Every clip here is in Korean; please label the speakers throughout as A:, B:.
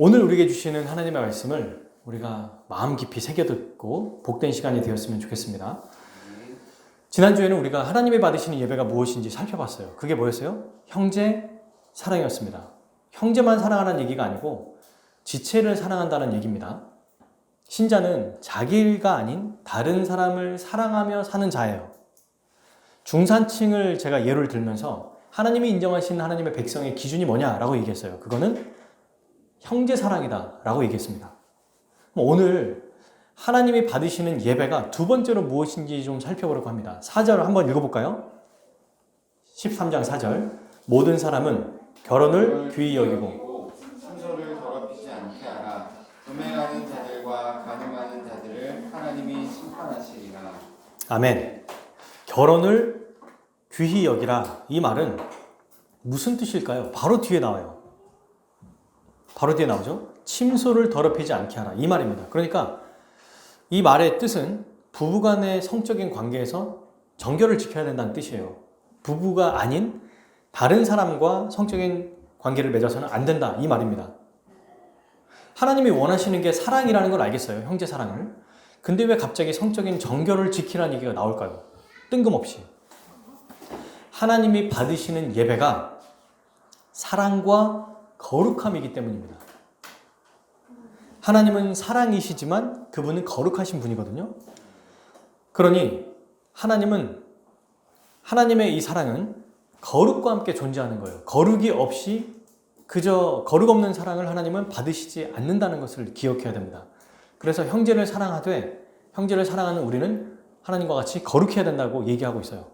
A: 오늘 우리에게 주시는 하나님의 말씀을 우리가 마음 깊이 새겨듣고 복된 시간이 되었으면 좋겠습니다. 지난주에는 우리가 하나님이 받으시는 예배가 무엇인지 살펴봤어요. 그게 뭐였어요? 형제 사랑이었습니다. 형제만 사랑하는 얘기가 아니고 지체를 사랑한다는 얘기입니다. 신자는 자기 일가 아닌 다른 사람을 사랑하며 사는 자예요. 중산층을 제가 예를 들면서 하나님이 인정하신 하나님의 백성의 기준이 뭐냐라고 얘기했어요. 그거는 형제 사랑이다 라고 얘기했습니다. 오늘 하나님이 받으시는 예배가 두 번째로 무엇인지 좀 살펴보려고 합니다. 4절 한번 읽어볼까요? 13장 4절. 모든 사람은 결혼을 귀히 여기고
B: 순서를 더럽히지 않게 하라. 음행하는 자들과 간음하는 자들을 하나님이 심판하시리라.
A: 아멘. 결혼을 귀히 여기라. 이 말은 무슨 뜻일까요? 바로 뒤에 나와요. 바로 뒤에 나오죠. 침소를 더럽히지 않게 하라. 이 말입니다. 그러니까 이 말의 뜻은 부부간의 성적인 관계에서 정결을 지켜야 된다는 뜻이에요. 부부가 아닌 다른 사람과 성적인 관계를 맺어서는 안 된다. 이 말입니다. 하나님이 원하시는 게 사랑이라는 걸 알겠어요. 형제 사랑을. 근데 왜 갑자기 성적인 정결을 지키라는 얘기가 나올까요? 뜬금없이. 하나님이 받으시는 예배가 사랑과 거룩함이기 때문입니다. 하나님은 사랑이시지만 그분은 거룩하신 분이거든요. 그러니 하나님의 이 사랑은 거룩과 함께 존재하는 거예요. 거룩이 없이 그저 거룩 없는 사랑을 하나님은 받으시지 않는다는 것을 기억해야 됩니다. 그래서 형제를 사랑하되 형제를 사랑하는 우리는 하나님과 같이 거룩해야 된다고 얘기하고 있어요.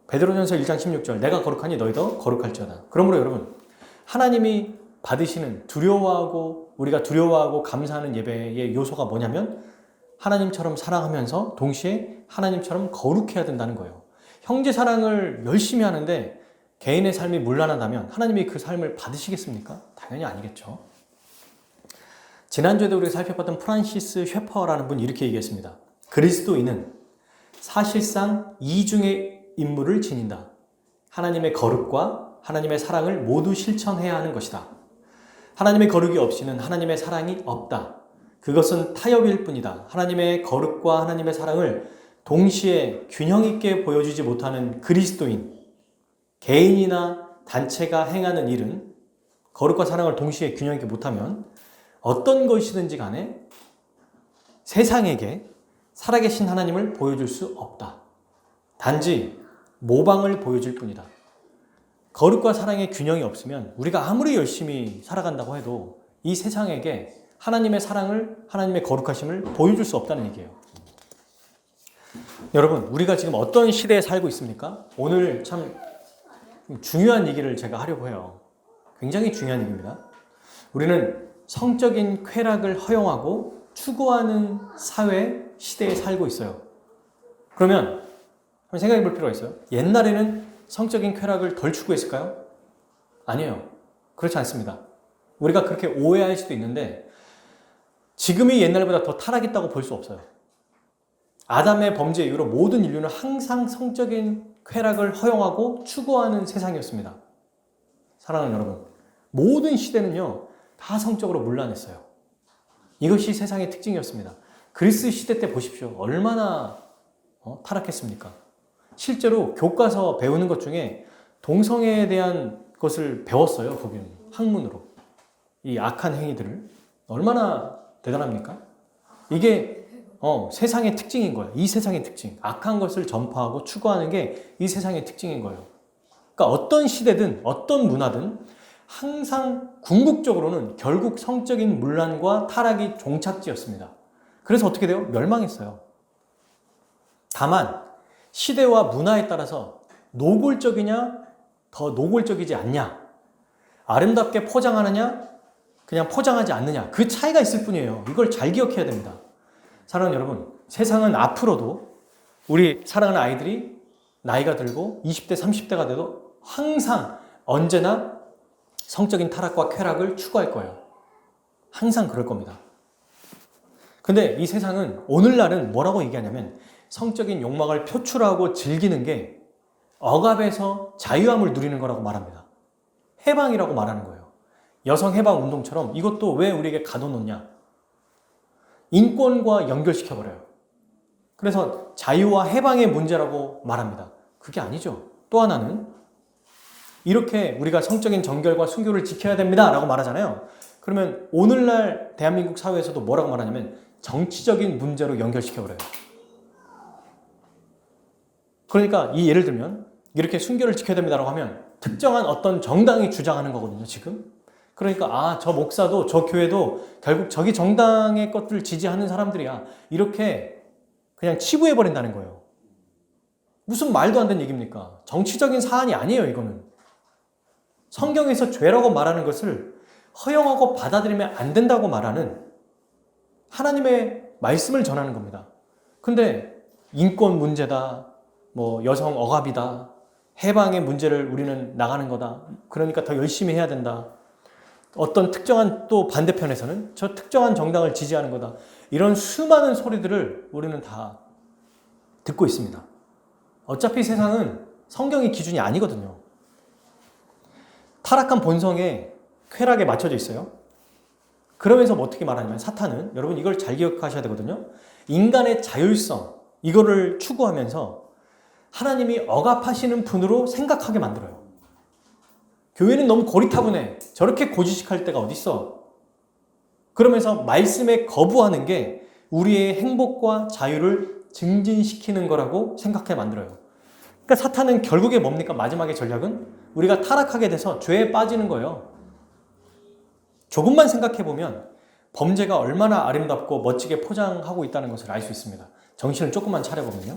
A: 베드로전서 1장 16절 내가 거룩하니 너희도 거룩할지어다. 그러므로 여러분 하나님이 받으시는 우리가 두려워하고 감사하는 예배의 요소가 뭐냐면 하나님처럼 사랑하면서 동시에 하나님처럼 거룩해야 된다는 거예요. 형제 사랑을 열심히 하는데 개인의 삶이 문란하다면 하나님이 그 삶을 받으시겠습니까? 당연히 아니겠죠. 지난주에도 우리가 살펴봤던 프란시스 셰퍼라는 분이 이렇게 얘기했습니다. 그리스도인은 사실상 이중의 임무를 지닌다. 하나님의 거룩과 하나님의 사랑을 모두 실천해야 하는 것이다. 하나님의 거룩이 없이는 하나님의 사랑이 없다. 그것은 타협일 뿐이다. 하나님의 거룩과 하나님의 사랑을 동시에 균형 있게 보여주지 못하는 그리스도인, 개인이나 단체가 행하는 일은 거룩과 사랑을 동시에 균형 있게 못하면 어떤 것이든지 간에 세상에게 살아계신 하나님을 보여줄 수 없다. 단지 모방을 보여줄 뿐이다. 거룩과 사랑의 균형이 없으면 우리가 아무리 열심히 살아간다고 해도 이 세상에게 하나님의 사랑을, 하나님의 거룩하심을 보여줄 수 없다는 얘기예요. 여러분, 우리가 지금 어떤 시대에 살고 있습니까? 오늘 참 중요한 얘기를 제가 하려고 해요. 굉장히 중요한 얘기입니다. 우리는 성적인 쾌락을 허용하고 추구하는 사회, 시대에 살고 있어요. 그러면 한번 생각해 볼 필요가 있어요. 옛날에는 성적인 쾌락을 덜 추구했을까요? 아니에요. 그렇지 않습니다. 우리가 그렇게 오해할 수도 있는데 지금이 옛날보다 더 타락했다고 볼 수 없어요. 아담의 범죄 이후로 모든 인류는 항상 성적인 쾌락을 허용하고 추구하는 세상이었습니다. 사랑하는 여러분, 모든 시대는요 다 성적으로 문란했어요. 이것이 세상의 특징이었습니다. 그리스 시대 때 보십시오. 얼마나 타락했습니까? 실제로 교과서 배우는 것 중에 동성애에 대한 것을 배웠어요. 거기는 학문으로. 이 악한 행위들을. 얼마나 대단합니까? 이게 세상의 특징인 거예요. 이 세상의 특징. 악한 것을 전파하고 추구하는 게 이 세상의 특징인 거예요. 그러니까 어떤 시대든 어떤 문화든 항상 궁극적으로는 결국 성적인 문란과 타락이 종착지였습니다. 그래서 어떻게 돼요? 멸망했어요. 다만 시대와 문화에 따라서 노골적이냐 더 노골적이지 않냐, 아름답게 포장하느냐 그냥 포장하지 않느냐, 그 차이가 있을 뿐이에요. 이걸 잘 기억해야 됩니다. 사랑하는 여러분, 세상은 앞으로도 우리 사랑하는 아이들이 나이가 들고 20대 30대가 돼도 항상 언제나 성적인 타락과 쾌락을 추구할 거예요. 항상 그럴 겁니다. 근데 이 세상은 오늘날은 뭐라고 얘기하냐면 성적인 욕망을 표출하고 즐기는 게 억압에서 자유함을 누리는 거라고 말합니다. 해방이라고 말하는 거예요. 여성 해방 운동처럼 이것도 왜 우리에게 가둬놓냐? 인권과 연결시켜버려요. 그래서 자유와 해방의 문제라고 말합니다. 그게 아니죠. 또 하나는 이렇게 우리가 성적인 정결과 순교를 지켜야 됩니다 라고 말하잖아요. 그러면 오늘날 대한민국 사회에서도 뭐라고 말하냐면 정치적인 문제로 연결시켜버려요. 그러니까 이 예를 들면 이렇게 순교를 지켜야 됩니다라고 하면 특정한 어떤 정당이 주장하는 거거든요, 지금. 그러니까 저 목사도 저 교회도 결국 저기 정당의 것들을 지지하는 사람들이야. 이렇게 그냥 치부해버린다는 거예요. 무슨 말도 안 되는 얘기입니까? 정치적인 사안이 아니에요, 이거는. 성경에서 죄라고 말하는 것을 허용하고 받아들이면 안 된다고 말하는 하나님의 말씀을 전하는 겁니다. 근데 인권 문제다, 뭐 여성 억압이다, 해방의 문제를 우리는 나가는 거다. 그러니까 더 열심히 해야 된다. 어떤 특정한 또 반대편에서는 저 특정한 정당을 지지하는 거다. 이런 수많은 소리들을 우리는 다 듣고 있습니다. 어차피 세상은 성경의 기준이 아니거든요. 타락한 본성에 쾌락에 맞춰져 있어요. 그러면서 뭐 어떻게 말하냐면 사탄은, 여러분 이걸 잘 기억하셔야 되거든요. 인간의 자율성, 이거를 추구하면서 하나님이 억압하시는 분으로 생각하게 만들어요. 교회는 너무 고리타분해. 저렇게 고지식할 때가 어딨어. 그러면서 말씀에 거부하는 게 우리의 행복과 자유를 증진시키는 거라고 생각해 만들어요. 그러니까 사탄은 결국에 뭡니까? 마지막의 전략은 우리가 타락하게 돼서 죄에 빠지는 거예요. 조금만 생각해 보면 범죄가 얼마나 아름답고 멋지게 포장하고 있다는 것을 알 수 있습니다. 정신을 조금만 차려보면요.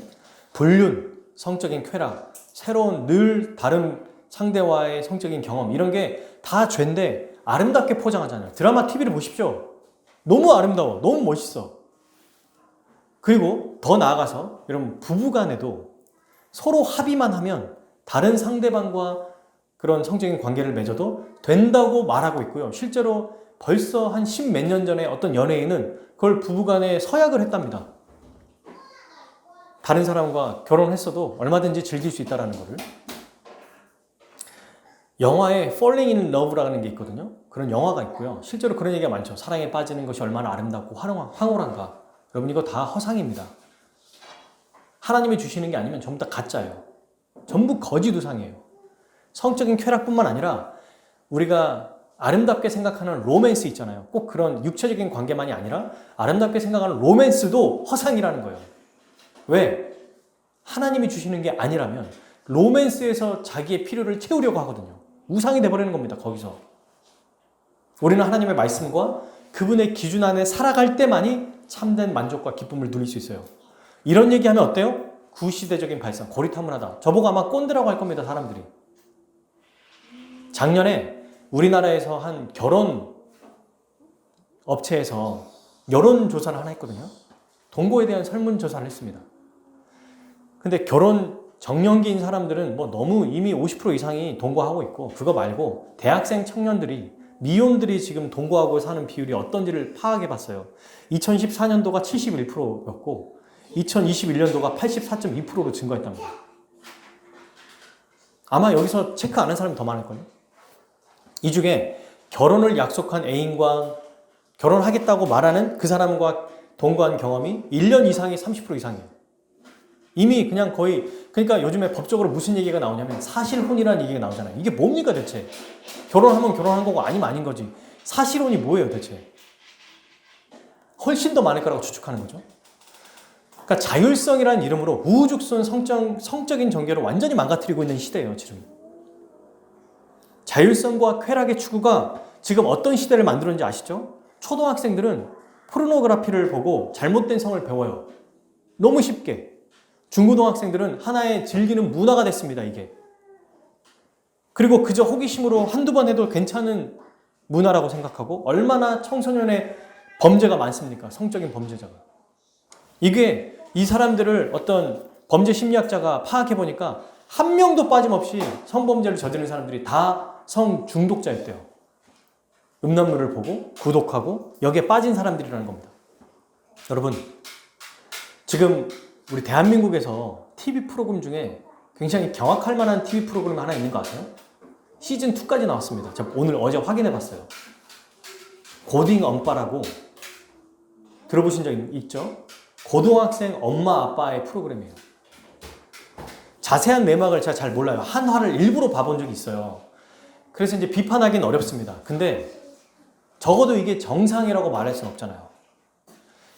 A: 불륜, 성적인 쾌락, 새로운 늘 다른 상대와의 성적인 경험, 이런 게 다 죄인데 아름답게 포장하잖아요. 드라마 TV를 보십시오. 너무 아름다워. 너무 멋있어. 그리고 더 나아가서 여러분 부부간에도 서로 합의만 하면 다른 상대방과 그런 성적인 관계를 맺어도 된다고 말하고 있고요. 실제로 벌써 한 10몇 년 전에 어떤 연예인은 그걸 부부간에 서약을 했답니다. 다른 사람과 결혼했어도 얼마든지 즐길 수 있다는 거를. 영화에 Falling in Love라는 게 있거든요. 그런 영화가 있고요. 실제로 그런 얘기가 많죠. 사랑에 빠지는 것이 얼마나 아름답고 황홀한가. 여러분 이거 다 허상입니다. 하나님이 주시는 게 아니면 전부 다 가짜예요. 전부 거짓 우상이에요. 성적인 쾌락뿐만 아니라 우리가 아름답게 생각하는 로맨스 있잖아요. 꼭 그런 육체적인 관계만이 아니라 아름답게 생각하는 로맨스도 허상이라는 거예요. 왜? 하나님이 주시는 게 아니라면 로맨스에서 자기의 필요를 채우려고 하거든요. 우상이 돼버리는 겁니다. 거기서. 우리는 하나님의 말씀과 그분의 기준 안에 살아갈 때만이 참된 만족과 기쁨을 누릴 수 있어요. 이런 얘기하면 어때요? 구시대적인 발상, 고리타분하다. 저보고 아마 꼰대라고 할 겁니다. 사람들이. 작년에 우리나라에서 한 결혼 업체에서 여론조사를 하나 했거든요. 동거에 대한 설문조사를 했습니다. 근데 결혼 정년기인 사람들은 뭐 너무 이미 50% 이상이 동거하고 있고, 그거 말고 대학생 청년들이, 미혼들이 지금 동거하고 사는 비율이 어떤지를 파악해 봤어요. 2014년도가 71%였고 2021년도가 84.2%로 증가했답니다. 아마 여기서 체크 안 한 사람이 더 많을걸요. 이 중에 결혼을 약속한 애인과 결혼하겠다고 말하는 그 사람과 동거한 경험이 1년 이상이 30% 이상이에요. 이미 그냥 거의, 그러니까 요즘에 법적으로 무슨 얘기가 나오냐면 사실혼이라는 얘기가 나오잖아요. 이게 뭡니까 대체? 결혼하면 결혼한 거고 아니면 아닌 거지. 사실혼이 뭐예요 대체? 훨씬 더 많을 거라고 추측하는 거죠. 그러니까 자율성이라는 이름으로 우후죽순 성적인 전개를 완전히 망가뜨리고 있는 시대예요 지금. 자율성과 쾌락의 추구가 지금 어떤 시대를 만들었는지 아시죠? 초등학생들은 포르노그래피를 보고 잘못된 성을 배워요. 너무 쉽게. 중고등학생들은 하나의 즐기는 문화가 됐습니다, 이게. 그리고 그저 호기심으로 한두 번 해도 괜찮은 문화라고 생각하고, 얼마나 청소년의 범죄가 많습니까? 성적인 범죄자가. 이게 이 사람들을 어떤 범죄 심리학자가 파악해보니까 한 명도 빠짐없이 성범죄를 저지르는 사람들이 다 성중독자였대요. 음란물을 보고 구독하고 여기에 빠진 사람들이라는 겁니다. 여러분, 지금 우리 대한민국에서 TV 프로그램 중에 굉장히 경악할 만한 TV 프로그램 하나 있는 거 아세요? 시즌 2까지 나왔습니다. 제가 오늘 어제 확인해 봤어요. 고딩 엄빠라고 들어보신 적 있죠? 고등학생 엄마 아빠의 프로그램이에요. 자세한 내막을 제가 잘 몰라요. 한화를 일부러 봐본 적이 있어요. 그래서 이제 비판하기는 어렵습니다. 근데 적어도 이게 정상이라고 말할 수는 없잖아요.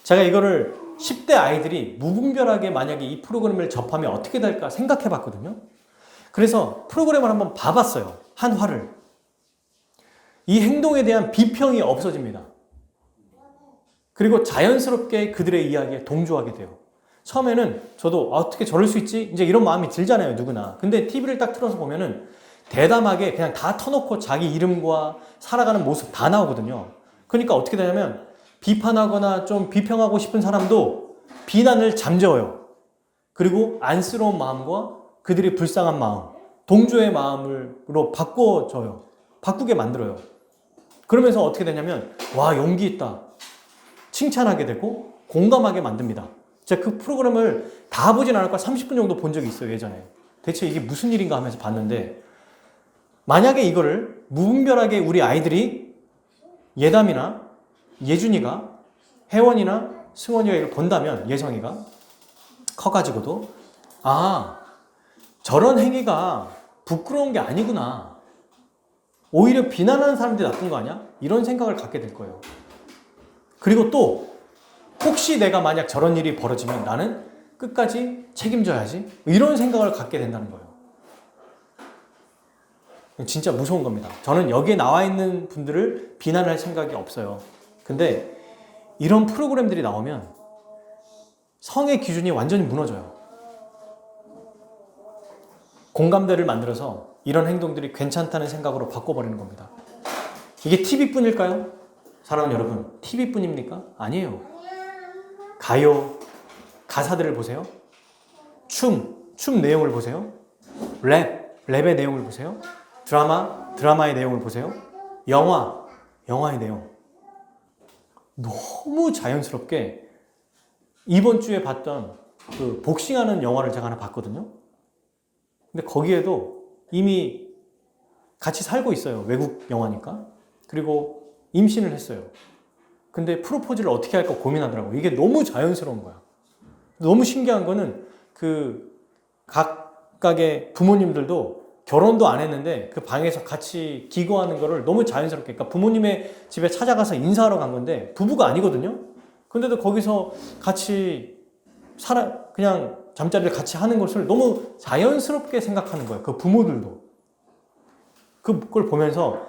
A: 제가 이거를 10대 아이들이 무분별하게 만약에 이 프로그램을 접하면 어떻게 될까 생각해 봤거든요. 그래서 프로그램을 한번 봐봤어요. 한화를. 이 행동에 대한 비평이 없어집니다. 그리고 자연스럽게 그들의 이야기에 동조하게 돼요. 처음에는 저도 어떻게 저럴 수 있지? 이제 이런 마음이 들잖아요, 누구나. 근데 TV를 딱 틀어서 보면은 대담하게 그냥 다 터놓고 자기 이름과 살아가는 모습 다 나오거든요. 그러니까 어떻게 되냐면 비판하거나 좀 비평하고 싶은 사람도 비난을 잠재워요. 그리고 안쓰러운 마음과 그들이 불쌍한 마음, 동조의 마음으로 바꿔줘요. 바꾸게 만들어요. 그러면서 어떻게 되냐면 와, 용기 있다. 칭찬하게 되고 공감하게 만듭니다. 제가 그 프로그램을 다 보진 않을까 30분 정도 본 적이 있어요, 예전에. 대체 이게 무슨 일인가 하면서 봤는데 만약에 이거를 무분별하게 우리 아이들이 예담이나 예준이가 혜원이나 승원이가 이걸 본다면 예성이가 커가지고도 아, 저런 행위가 부끄러운 게 아니구나. 오히려 비난하는 사람들이 나쁜 거 아니야? 이런 생각을 갖게 될 거예요. 그리고 또 혹시 내가 만약 저런 일이 벌어지면 나는 끝까지 책임져야지. 이런 생각을 갖게 된다는 거예요. 진짜 무서운 겁니다. 저는 여기에 나와 있는 분들을 비난할 생각이 없어요. 근데 이런 프로그램들이 나오면 성의 기준이 완전히 무너져요. 공감대를 만들어서 이런 행동들이 괜찮다는 생각으로 바꿔버리는 겁니다. 이게 TV뿐일까요? 사랑하는 여러분, TV뿐입니까? 아니에요. 가요, 가사들을 보세요. 춤 내용을 보세요. 랩의 내용을 보세요. 드라마의 내용을 보세요. 영화의 내용. 너무 자연스럽게 이번 주에 봤던 그 복싱하는 영화를 제가 하나 봤거든요. 근데 거기에도 이미 같이 살고 있어요. 외국 영화니까. 그리고 임신을 했어요. 근데 프로포즈를 어떻게 할까 고민하더라고요. 이게 너무 자연스러운 거야. 너무 신기한 거는 그 각각의 부모님들도 결혼도 안 했는데 그 방에서 같이 기거하는 거를 너무 자연스럽게, 그러니까 부모님의 집에 찾아가서 인사하러 간 건데 부부가 아니거든요. 근데도 거기서 같이 그냥 잠자리를 같이 하는 것을 너무 자연스럽게 생각하는 거예요. 그 부모들도. 그걸 보면서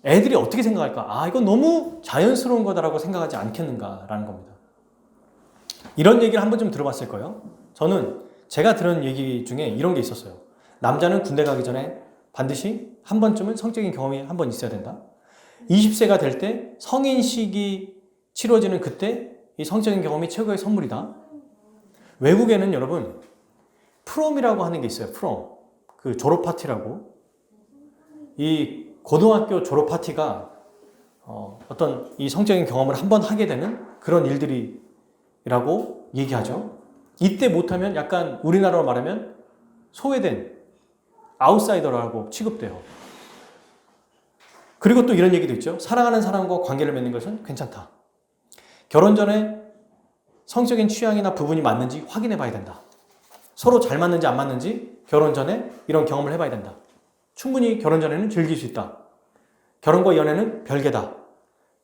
A: 애들이 어떻게 생각할까? 아, 이건 너무 자연스러운 거다라고 생각하지 않겠는가라는 겁니다. 이런 얘기를 한 번쯤 들어봤을 거예요. 저는 제가 들은 얘기 중에 이런 게 있었어요. 남자는 군대 가기 전에 반드시 한 번쯤은 성적인 경험이 한 번 있어야 된다. 20세가 될 때 성인식이 치러지는 그때 이 성적인 경험이 최고의 선물이다. 외국에는 여러분 프롬이라고 하는 게 있어요. 프롬. 그 졸업 파티라고. 이 고등학교 졸업 파티가 어떤 이 성적인 경험을 한 번 하게 되는 그런 일들이라고 얘기하죠. 이때 못하면 약간 우리나라로 말하면 소외된 아웃사이더라고 취급돼요. 그리고 또 이런 얘기도 있죠. 사랑하는 사람과 관계를 맺는 것은 괜찮다. 결혼 전에 성적인 취향이나 부분이 맞는지 확인해 봐야 된다. 서로 잘 맞는지 안 맞는지 결혼 전에 이런 경험을 해봐야 된다. 충분히 결혼 전에는 즐길 수 있다. 결혼과 연애는 별개다.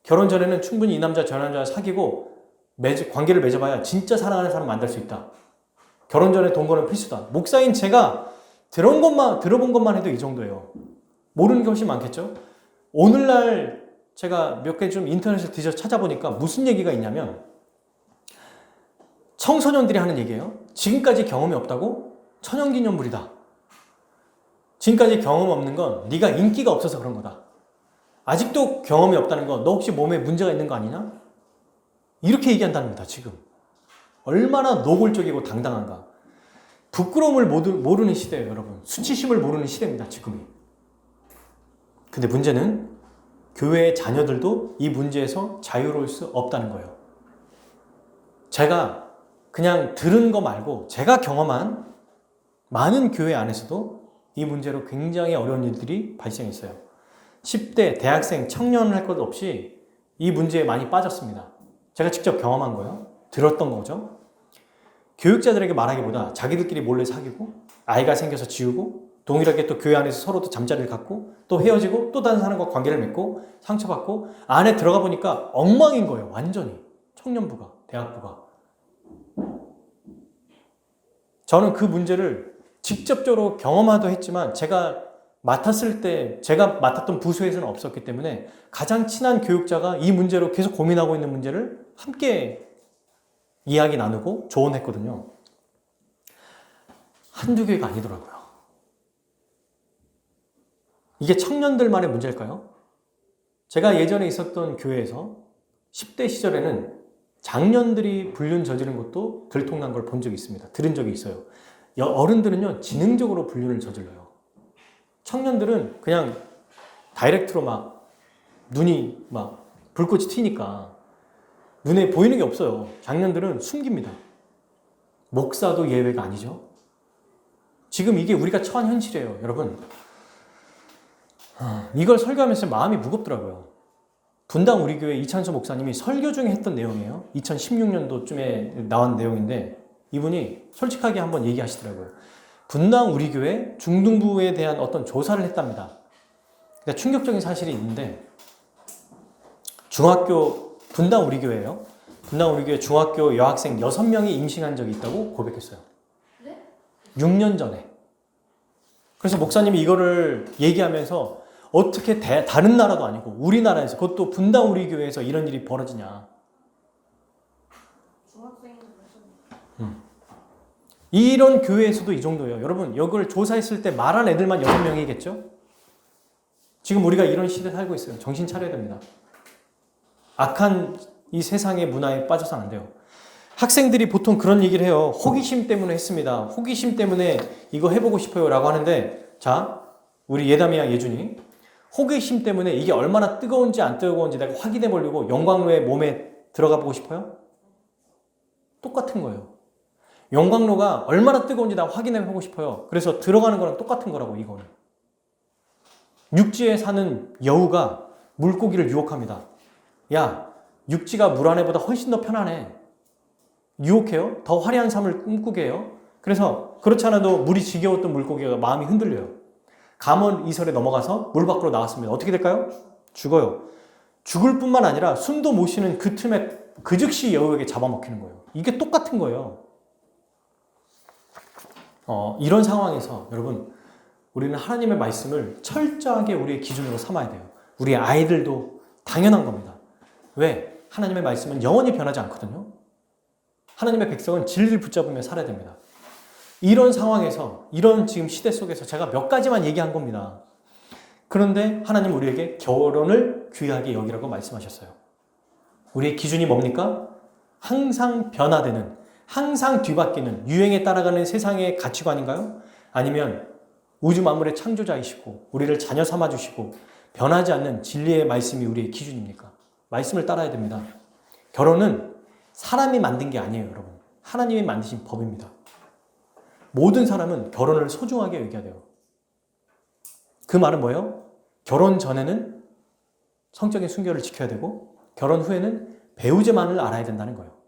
A: 결혼 전에는 충분히 이 남자 저 남자 사귀고 관계를 맺어봐야 진짜 사랑하는 사람 만날 수 있다. 결혼 전에 돈 버는 필수다. 목사인 제가 들어본 것만 해도 이 정도예요. 모르는 게 훨씬 많겠죠? 오늘날 제가 몇 개 좀 인터넷을 뒤져 찾아보니까 무슨 얘기가 있냐면 청소년들이 하는 얘기예요. 지금까지 경험이 없다고? 천연기념물이다. 지금까지 경험 없는 건 네가 인기가 없어서 그런 거다. 아직도 경험이 없다는 건 너 혹시 몸에 문제가 있는 거 아니냐? 이렇게 얘기한답니다. 지금. 얼마나 노골적이고 당당한가. 부끄러움을 모르는 시대예요, 여러분. 수치심을 모르는 시대입니다, 지금이. 근데 문제는 교회의 자녀들도 이 문제에서 자유로울 수 없다는 거예요. 제가 그냥 들은 거 말고 제가 경험한 많은 교회 안에서도 이 문제로 굉장히 어려운 일들이 발생했어요. 10대, 대학생, 청년 할 것 없이 이 문제에 많이 빠졌습니다. 제가 직접 경험한 거예요. 들었던 거죠. 교육자들에게 말하기보다 자기들끼리 몰래 사귀고 아이가 생겨서 지우고 동일하게 또 교회 안에서 서로도 잠자리를 갖고 또 헤어지고 또 다른 사람과 관계를 맺고 상처받고 안에 들어가 보니까 엉망인 거예요. 완전히. 청년부가, 대학부가. 저는 그 문제를 직접적으로 경험하도 했지만 제가 맡았을 때 제가 맡았던 부서에서는 없었기 때문에 가장 친한 교육자가 이 문제로 계속 고민하고 있는 문제를 함께 이야기 나누고 조언했거든요. 한두 개가 아니더라고요. 이게 청년들만의 문제일까요? 제가 예전에 있었던 교회에서 10대 시절에는 장년들이 불륜 저지른 것도 들통난 걸 본 적이 있습니다. 들은 적이 있어요. 어른들은요, 지능적으로 불륜을 저질러요. 청년들은 그냥 다이렉트로 막 눈이 막 불꽃이 튀니까 눈에 보이는 게 없어요. 장년들은 숨깁니다. 목사도 예외가 아니죠. 지금 이게 우리가 처한 현실이에요, 여러분. 이걸 설교하면서 마음이 무겁더라고요. 분당 우리 교회 이찬수 목사님이 설교 중에 했던 내용이에요. 2016년도쯤에 나온 내용인데 이분이 솔직하게 한번 얘기하시더라고요. 분당 우리 교회 중등부에 대한 어떤 조사를 했답니다. 그러니까 충격적인 사실이 있는데 중학교 분당 우리 교회예요. 분당 우리 교회 중학교 여학생 6명이 임신한 적이 있다고 고백했어요. 6년 전에. 그래서 목사님이 이거를 얘기하면서 어떻게 다른 나라도 아니고 우리나라에서 그것도 분당 우리 교회에서 이런 일이 벌어지냐. 이런 교회에서도 이 정도예요. 여러분 이걸 조사했을 때 말한 애들만 6명이겠죠? 지금 우리가 이런 시대에 살고 있어요. 정신 차려야 됩니다. 악한 이 세상의 문화에 빠져서는 안 돼요. 학생들이 보통 그런 얘기를 해요. 호기심 때문에 했습니다. 호기심 때문에 이거 해보고 싶어요 라고 하는데 자 우리 예담이야 예준이 호기심 때문에 이게 얼마나 뜨거운지 안 뜨거운지 내가 확인해 보려고 영광로의 몸에 들어가 보고 싶어요? 똑같은 거예요. 영광로가 얼마나 뜨거운지 나 확인해 보고 싶어요. 그래서 들어가는 거랑 똑같은 거라고 이거는. 육지에 사는 여우가 물고기를 유혹합니다. 야, 육지가 물 안에보다 훨씬 더 편안해. 유혹해요. 더 화려한 삶을 꿈꾸게 해요. 그래서 그렇지 않아도 물이 지겨웠던 물고기가 마음이 흔들려요. 감원 이설에 넘어가서 물 밖으로 나왔습니다. 어떻게 될까요? 죽어요. 죽을 뿐만 아니라 숨도 못 쉬는 그 틈에 그 즉시 여우에게 잡아먹히는 거예요. 이게 똑같은 거예요. 이런 상황에서 여러분 우리는 하나님의 말씀을 철저하게 우리의 기준으로 삼아야 돼요. 우리의 아이들도 당연한 겁니다. 왜? 하나님의 말씀은 영원히 변하지 않거든요. 하나님의 백성은 진리를 붙잡으며 살아야 됩니다. 이런 상황에서 이런 지금 시대 속에서 제가 몇 가지만 얘기한 겁니다. 그런데 하나님 우리에게 결혼을 귀하게 여기라고 말씀하셨어요. 우리의 기준이 뭡니까? 항상 변화되는 항상 뒤바뀌는 유행에 따라가는 세상의 가치관인가요? 아니면 우주 만물의 창조자이시고 우리를 자녀 삼아주시고 변하지 않는 진리의 말씀이 우리의 기준입니까? 말씀을 따라야 됩니다. 결혼은 사람이 만든 게 아니에요, 여러분. 하나님이 만드신 법입니다. 모든 사람은 결혼을 소중하게 여겨야 돼요. 그 말은 뭐예요? 결혼 전에는 성적인 순결을 지켜야 되고 결혼 후에는 배우자만을 알아야 된다는 거예요.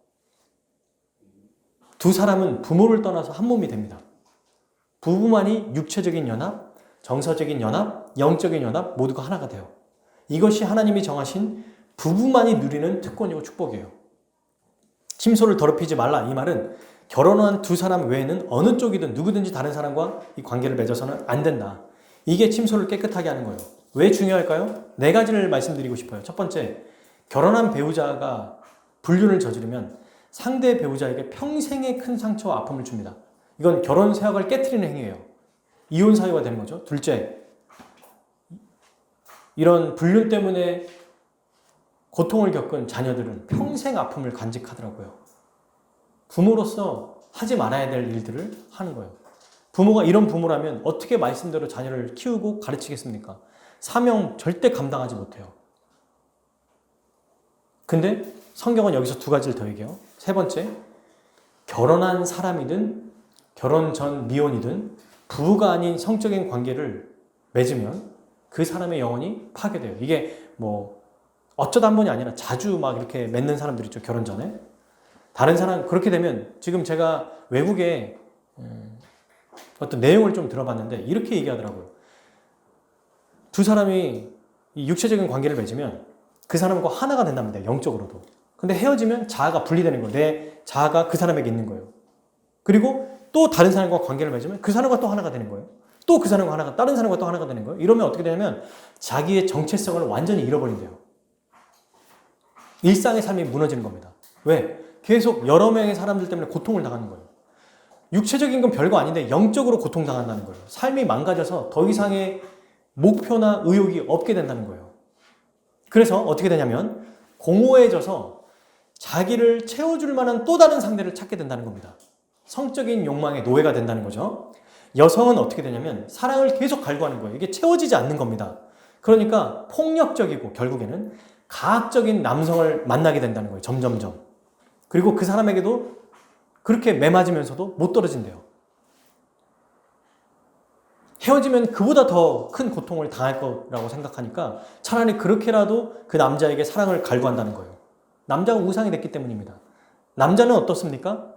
A: 두 사람은 부모를 떠나서 한 몸이 됩니다. 부부만이 육체적인 연합, 정서적인 연합, 영적인 연합 모두가 하나가 돼요. 이것이 하나님이 정하신 부부만이 누리는 특권이고 축복이에요. 침소를 더럽히지 말라 이 말은 결혼한 두 사람 외에는 어느 쪽이든 누구든지 다른 사람과 이 관계를 맺어서는 안 된다. 이게 침소를 깨끗하게 하는 거예요. 왜 중요할까요? 4가지를 말씀드리고 싶어요. 첫 번째, 결혼한 배우자가 불륜을 저지르면 상대 배우자에게 평생의 큰 상처와 아픔을 줍니다. 이건 결혼 세약을 깨트리는 행위예요. 이혼 사유가 되는 거죠. 둘째, 이런 불륜 때문에 고통을 겪은 자녀들은 평생 아픔을 간직하더라고요. 부모로서 하지 말아야 될 일들을 하는 거예요. 부모가 이런 부모라면 어떻게 말씀대로 자녀를 키우고 가르치겠습니까? 사명 절대 감당하지 못해요. 근데 성경은 여기서 2가지를 더 얘기해요. 세 번째, 결혼한 사람이든 결혼 전 미혼이든 부부가 아닌 성적인 관계를 맺으면 그 사람의 영혼이 파괴돼요. 이게 뭐 어쩌다 한 번이 아니라 자주 막 이렇게 맺는 사람들 있죠. 결혼 전에. 다른 사람 그렇게 되면 지금 제가 외국에 어떤 내용을 좀 들어봤는데 이렇게 얘기하더라고요. 두 사람이 이 육체적인 관계를 맺으면 그 사람과 하나가 된답니다. 영적으로도. 근데 헤어지면 자아가 분리되는 거예요. 내 자아가 그 사람에게 있는 거예요. 그리고 또 다른 사람과 관계를 맺으면 그 사람과 또 하나가 되는 거예요. 또 그 사람과 하나가, 다른 사람과 또 하나가 되는 거예요. 이러면 어떻게 되냐면 자기의 정체성을 완전히 잃어버린대요. 일상의 삶이 무너지는 겁니다. 왜? 계속 여러 명의 사람들 때문에 고통을 당하는 거예요. 육체적인 건 별거 아닌데 영적으로 고통당한다는 거예요. 삶이 망가져서 더 이상의 목표나 의욕이 없게 된다는 거예요. 그래서 어떻게 되냐면 공허해져서 자기를 채워줄 만한 또 다른 상대를 찾게 된다는 겁니다. 성적인 욕망의 노예가 된다는 거죠. 여성은 어떻게 되냐면 사랑을 계속 갈구하는 거예요. 이게 채워지지 않는 겁니다. 그러니까 폭력적이고 결국에는 가학적인 남성을 만나게 된다는 거예요. 점점점. 그리고 그 사람에게도 그렇게 매맞으면서도 못 떨어진대요. 헤어지면 그보다 더 큰 고통을 당할 거라고 생각하니까 차라리 그렇게라도 그 남자에게 사랑을 갈구한다는 거예요. 남자가 우상이 됐기 때문입니다. 남자는 어떻습니까?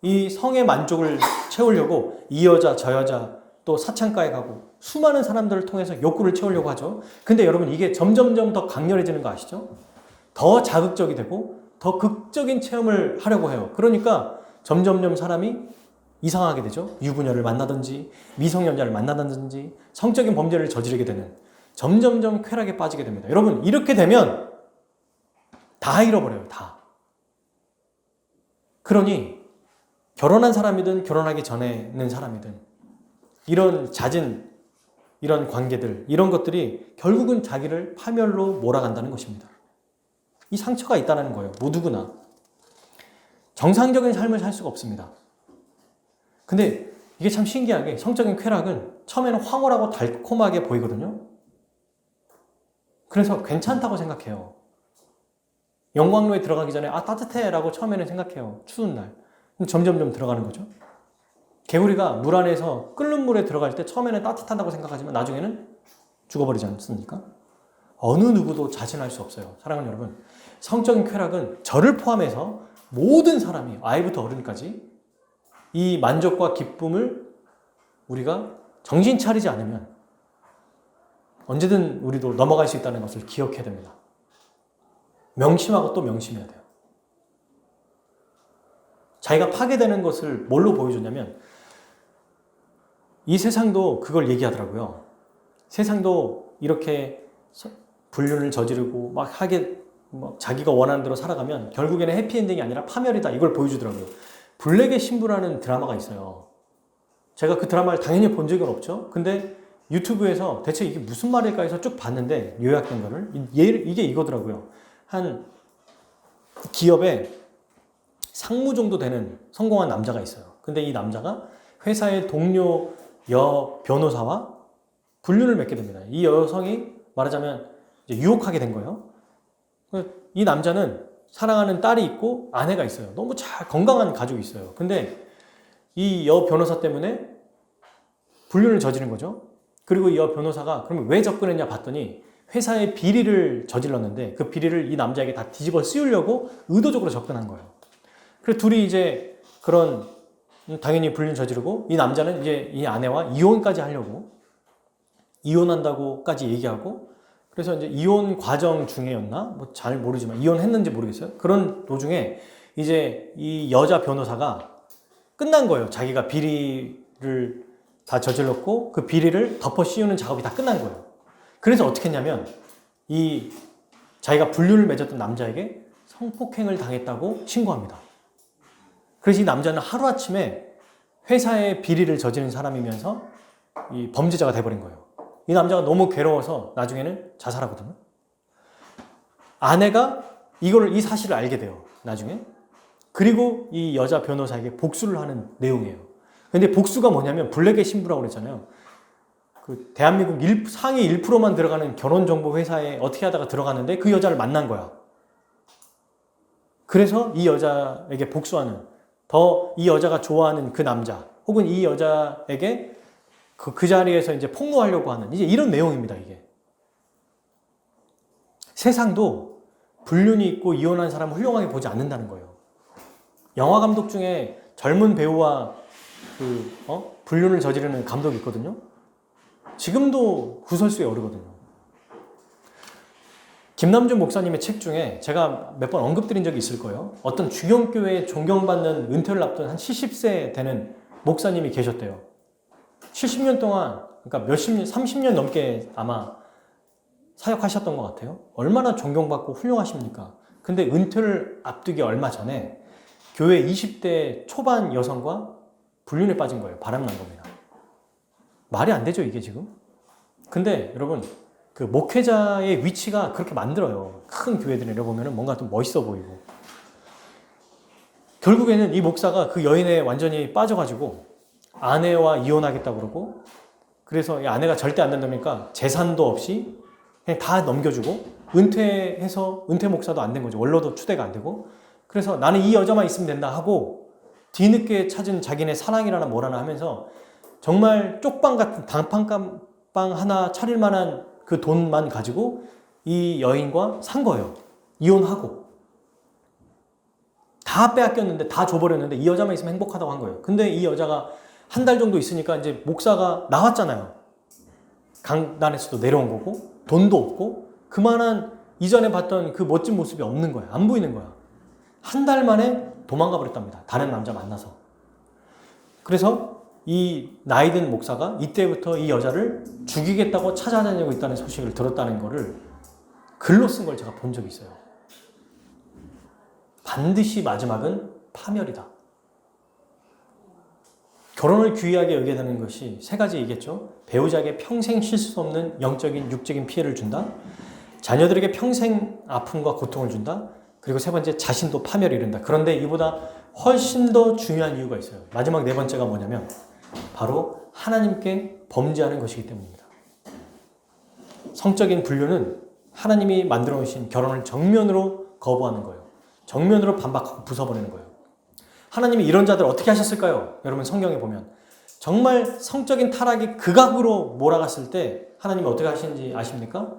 A: 이 성의 만족을 채우려고 이 여자 저 여자 또 사창가에 가고 수많은 사람들을 통해서 욕구를 채우려고 하죠. 근데 여러분 이게 점점점 더 강렬해지는 거 아시죠? 더 자극적이 되고 더 극적인 체험을 하려고 해요. 그러니까 점점점 사람이 이상하게 되죠. 유부녀를 만나든지 미성년자를 만나든지 성적인 범죄를 저지르게 되는 점점점 쾌락에 빠지게 됩니다. 여러분 이렇게 되면 다 잃어버려요. 다. 그러니 결혼한 사람이든 결혼하기 전에 있는 사람이든 이런 잦은 이런 관계들 이런 것들이 결국은 자기를 파멸로 몰아간다는 것입니다. 이 상처가 있다는 거예요. 모두구나. 정상적인 삶을 살 수가 없습니다. 근데 이게 참 신기하게 성적인 쾌락은 처음에는 황홀하고 달콤하게 보이거든요. 그래서 괜찮다고 생각해요. 영광로에 들어가기 전에 따뜻해 라고 처음에는 생각해요. 추운 날. 점점점 들어가는 거죠. 개구리가 물 안에서 끓는 물에 들어갈 때 처음에는 따뜻하다고 생각하지만 나중에는 죽어버리지 않습니까? 어느 누구도 자신할 수 없어요. 사랑하는 여러분, 성적인 쾌락은 저를 포함해서 모든 사람이 아이부터 어른까지 이 만족과 기쁨을 우리가 정신 차리지 않으면 언제든 우리도 넘어갈 수 있다는 것을 기억해야 됩니다. 명심하고 또 명심해야 돼요. 자기가 파괴되는 것을 뭘로 보여줬냐면 이 세상도 그걸 얘기하더라고요. 세상도 이렇게 불륜을 저지르고 막 하게 자기가 원하는 대로 살아가면 결국에는 해피엔딩이 아니라 파멸이다. 이걸 보여주더라고요. 블랙의 신부라는 드라마가 있어요. 제가 그 드라마를 당연히 본 적은 없죠. 근데 유튜브에서 대체 이게 무슨 말일까 해서 쭉 봤는데 요약된 거를 이게 이거더라고요. 한 기업에 상무 정도 되는 성공한 남자가 있어요. 근데 이 남자가 회사의 동료 여 변호사와 불륜을 맺게 됩니다. 이 여성이 말하자면 이제 유혹하게 된 거예요. 이 남자는 사랑하는 딸이 있고 아내가 있어요. 너무 잘 건강한 가족이 있어요. 근데 이 여 변호사 때문에 불륜을 저지른 거죠. 그리고 이 여 변호사가 그러면 왜 접근했냐 봤더니 회사의 비리를 저질렀는데 그 비리를 이 남자에게 다 뒤집어 씌우려고 의도적으로 접근한 거예요. 그래서 둘이 이제 그런 당연히 불륜 저지르고 이 남자는 이제 이 아내와 이혼까지 하려고 이혼한다고까지 얘기하고 그래서 이제 이혼 과정 중에였나 뭐 잘 모르지만 이혼했는지 모르겠어요. 그런 도중에 이제 이 여자 변호사가 끝난 거예요. 자기가 비리를 다 저질렀고 그 비리를 덮어 씌우는 작업이 다 끝난 거예요. 그래서 어떻게 했냐면 이 자기가 불륜을 맺었던 남자에게 성폭행을 당했다고 신고합니다. 그래서 이 남자는 하루아침에 회사의 비리를 저지른 사람이면서 이 범죄자가 돼버린 거예요. 이 남자가 너무 괴로워서 나중에는 자살하거든요. 아내가 이 사실을 알게 돼요. 나중에. 그리고 이 여자 변호사에게 복수를 하는 내용이에요. 근데 복수가 뭐냐면 블랙의 신부라고 그랬잖아요. 그 대한민국 상위 1%만 들어가는 결혼정보 회사에 어떻게 하다가 들어갔는데 그 여자를 만난 거야. 그래서 이 여자에게 복수하는 더 이 여자가 좋아하는 그 남자 혹은 이 여자에게 그 자리에서 이제 폭로하려고 하는 이제 이런 내용입니다, 이게. 세상도 불륜이 있고 이혼한 사람을 훌륭하게 보지 않는다는 거예요. 영화 감독 중에 젊은 배우와 불륜을 저지르는 감독이 있거든요. 지금도 구설수에 오르거든요. 김남준 목사님의 책 중에 제가 몇 번 언급드린 적이 있을 거예요. 어떤 주경교회에 존경받는 은퇴를 앞둔 한 70세 되는 목사님이 계셨대요. 70년 동안, 그러니까 몇십 년, 30년 넘게 아마 사역하셨던 것 같아요. 얼마나 존경받고 훌륭하십니까? 근데 은퇴를 앞두기 얼마 전에 교회 20대 초반 여성과 불륜에 빠진 거예요. 바람난 겁니다. 말이 안 되죠, 이게 지금? 근데 여러분, 그 목회자의 위치가 그렇게 만들어요. 큰 교회들에 보면은 뭔가 좀 멋있어 보이고. 결국에는 이 목사가 그 여인에 완전히 빠져가지고 아내와 이혼하겠다고 그러고, 그래서 이 아내가 절대 안 된다니까 재산도 없이 그냥 다 넘겨주고, 은퇴해서 은퇴 목사도 안 된 거죠. 원로도 추대가 안 되고. 그래서 나는 이 여자만 있으면 된다 하고 뒤늦게 찾은 자기네 사랑이라나 뭐라나 하면서 정말 쪽방 같은 단칸방 하나 차릴 만한 그 돈만 가지고 이 여인과 산 거예요. 이혼하고. 다 빼앗겼는데, 다 줘버렸는데 이 여자만 있으면 행복하다고 한 거예요. 근데 이 여자가 한 달 정도 있으니까 이제 목사가 나왔잖아요. 강단에서도 내려온 거고, 돈도 없고, 그만한 이전에 봤던 그 멋진 모습이 없는 거야. 안 보이는 거야. 한 달 만에 도망가 버렸답니다. 다른 남자 만나서. 그래서 이 나이든 목사가 이때부터 이 여자를 죽이겠다고 찾아다니고 있다는 소식을 들었다는 거를 글로 쓴 걸 제가 본 적이 있어요. 반드시 마지막은 파멸이다. 결혼을 귀하게 여겨야 되는 것이 세 가지이겠죠. 배우자에게 평생 쉴 수 없는 영적인, 육적인 피해를 준다. 자녀들에게 평생 아픔과 고통을 준다. 그리고 세 번째, 자신도 파멸을 이룬다. 그런데 이보다 훨씬 더 중요한 이유가 있어요. 마지막 네 번째가 뭐냐면 바로 하나님께 범죄하는 것이기 때문입니다. 성적인 불륜은 하나님이 만들어 놓으신 결혼을 정면으로 거부하는 거예요. 정면으로 반박하고 부숴버리는 거예요. 하나님이 이런 자들 어떻게 하셨을까요? 여러분 성경에 보면 정말 성적인 타락이 극악으로 몰아갔을 때 하나님이 어떻게 하시는지 아십니까?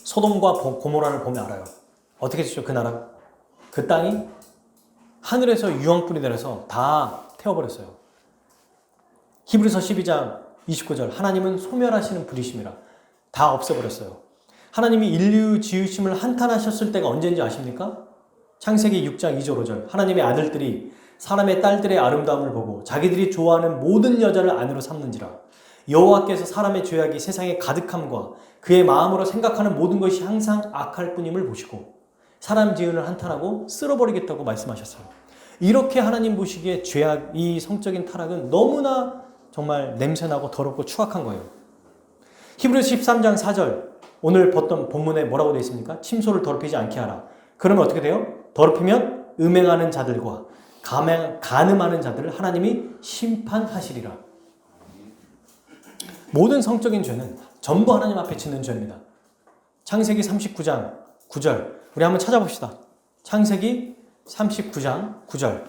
A: 소돔과 고모라를 보면 알아요. 어떻게 했죠? 그 나라, 그 땅이 하늘에서 유황불이 내려서 다 태워버렸어요. 히브리서 12장 29절, 하나님은 소멸하시는 불이심이라 다 없애버렸어요. 하나님이 인류 지으심을 한탄하셨을 때가 언제인지 아십니까? 창세기 6장 2절 5절, 하나님의 아들들이 사람의 딸들의 아름다움을 보고 자기들이 좋아하는 모든 여자를 아내로 삼는지라. 여호와께서 사람의 죄악이 세상에 가득함과 그의 마음으로 생각하는 모든 것이 항상 악할 뿐임을 보시고 사람 지은을 한탄하고 쓸어버리겠다고 말씀하셨어요. 이렇게 하나님 보시기에 죄악, 이 성적인 타락은 너무나 정말 냄새나고 더럽고 추악한 거예요. 히브리서 13장 4절, 오늘 봤던 본문에 뭐라고 되어 있습니까? 침소를 더럽히지 않게 하라. 그러면 어떻게 돼요? 더럽히면 음행하는 자들과 간음하는 자들을 하나님이 심판하시리라. 모든 성적인 죄는 전부 하나님 앞에 짓는 죄입니다. 창세기 39장 9절, 우리 한번 찾아봅시다. 창세기 39장 9절.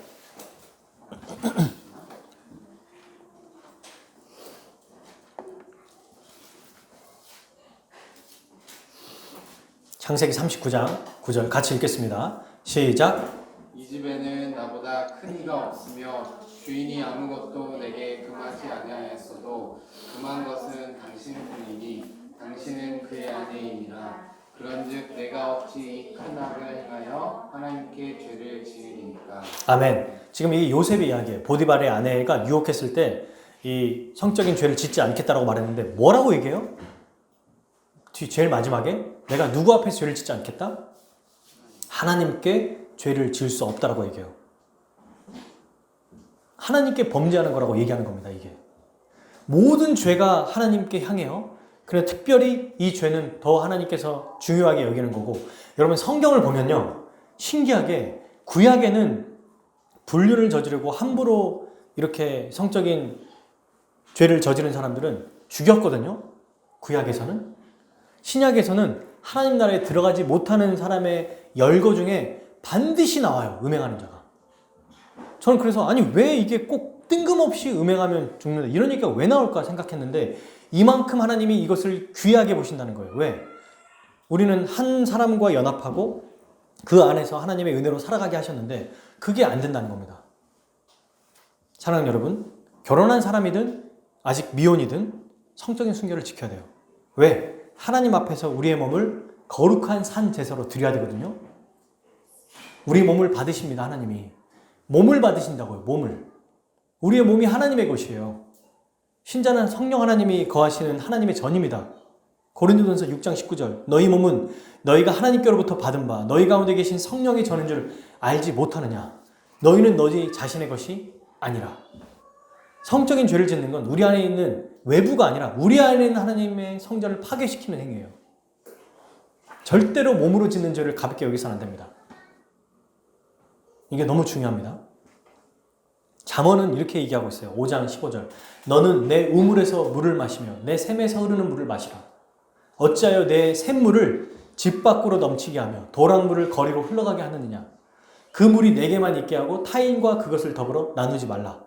A: 창세기 39장 9절 같이 읽겠습니다. 시작.
B: 이 집에는 나보다 큰 이가 없으며 주인이 아무것도 내게 금하지 아니하였어도 금한 것은 당신뿐이니 당신은 그의 아내이니라. 그런즉 내가 어찌 이 큰 악을 행하여 하나님께 죄를 지으리니까. 아멘. 지금 이 요셉의 이야기에 보디발의 아내가 유혹했을 때 이 성적인 죄를 짓지 않겠다라고 말했는데 뭐라고 얘기해요? 제일 마지막에 내가 누구 앞에서 죄를 짓지 않겠다? 하나님께 죄를 지을 수 없다라고 얘기해요. 하나님께 범죄하는 거라고 얘기하는 겁니다. 이게 모든 죄가 하나님께 향해요. 그런데 특별히 이 죄는 더 하나님께서 중요하게 여기는 거고, 여러분 성경을 보면요, 신기하게 구약에는 불륜을 저지르고 함부로 이렇게 성적인 죄를 저지른 사람들은 죽였거든요. 구약에서는. 신약에서는 하나님 나라에 들어가지 못하는 사람의 열거 중에 반드시 나와요. 음행하는 자가. 저는 그래서 아니 왜 이게 꼭
A: 뜬금없이 음행하면 죽는다. 이런 얘기가 왜 나올까 생각했는데 이만큼 하나님이 이것을 귀하게 보신다는 거예요. 왜? 우리는 한 사람과 연합하고 그 안에서 하나님의 은혜로 살아가게 하셨는데 그게 안 된다는 겁니다. 사랑하는 여러분, 결혼한 사람이든 아직 미혼이든 성적인 순결을 지켜야 돼요. 왜? 하나님 앞에서 우리의 몸을 거룩한 산 제사로 드려야 되거든요. 우리 몸을 받으십니다, 하나님이. 몸을 받으신다고요, 몸을. 우리의 몸이 하나님의 것이에요. 신자는 성령 하나님이 거하시는 하나님의 전입니다. 고린도전서 6장 19절 너희 몸은 너희가 하나님께로부터 받은 바 너희 가운데 계신 성령의 전인 줄 알지 못하느냐. 너희는 너희 자신의 것이 아니라. 성적인 죄를 짓는 건 우리 안에 있는 외부가 아니라 우리 안에 있는 하나님의 성전을 파괴시키는 행위예요. 절대로 몸으로 짓는 죄를 가볍게 여기서는 안 됩니다. 이게 너무 중요합니다. 잠언은 이렇게 얘기하고 있어요. 5장 15절 너는 내 우물에서 물을 마시며 내 샘에서 흐르는 물을 마시라. 어찌하여 내 샘물을 집 밖으로 넘치게 하며 도랑물을 거리로 흘러가게 하느냐. 그 물이 내게만 있게 하고 타인과 그것을 더불어 나누지 말라.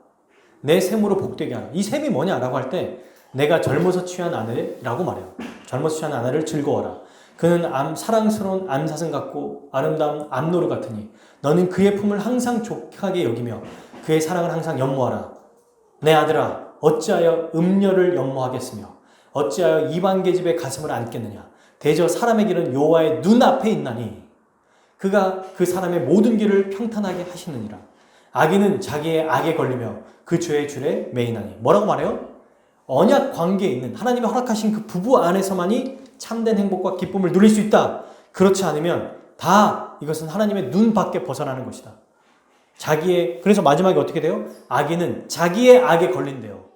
A: 내 샘으로 복되게 하라. 이 샘이 뭐냐라고 할 때 내가 젊어서 취한 아내라고 말해요. 젊어서 취한 아내를 즐거워라. 그는 사랑스러운 암사슴 같고 아름다운 암노루 같으니 너는 그의 품을 항상 족하게 여기며 그의 사랑을 항상 연모하라. 내 아들아 어찌하여 음녀를 연모하겠으며 어찌하여 이방 계집의 가슴을 안겠느냐. 대저 사람의 길은 여호와의 눈앞에 있나니 그가 그 사람의 모든 길을 평탄하게 하시느니라. 악인은 자기의 악에 걸리며 그 죄의 줄에 매이나니. 뭐라고 말해요? 언약 관계에 있는 하나님이 허락하신 그 부부 안에서만이 참된 행복과 기쁨을 누릴 수 있다. 그렇지 않으면 다 이것은 하나님의 눈 밖에 벗어나는 것이다. 그래서 마지막에 어떻게 돼요? 악인은 자기의 악에 걸린대요.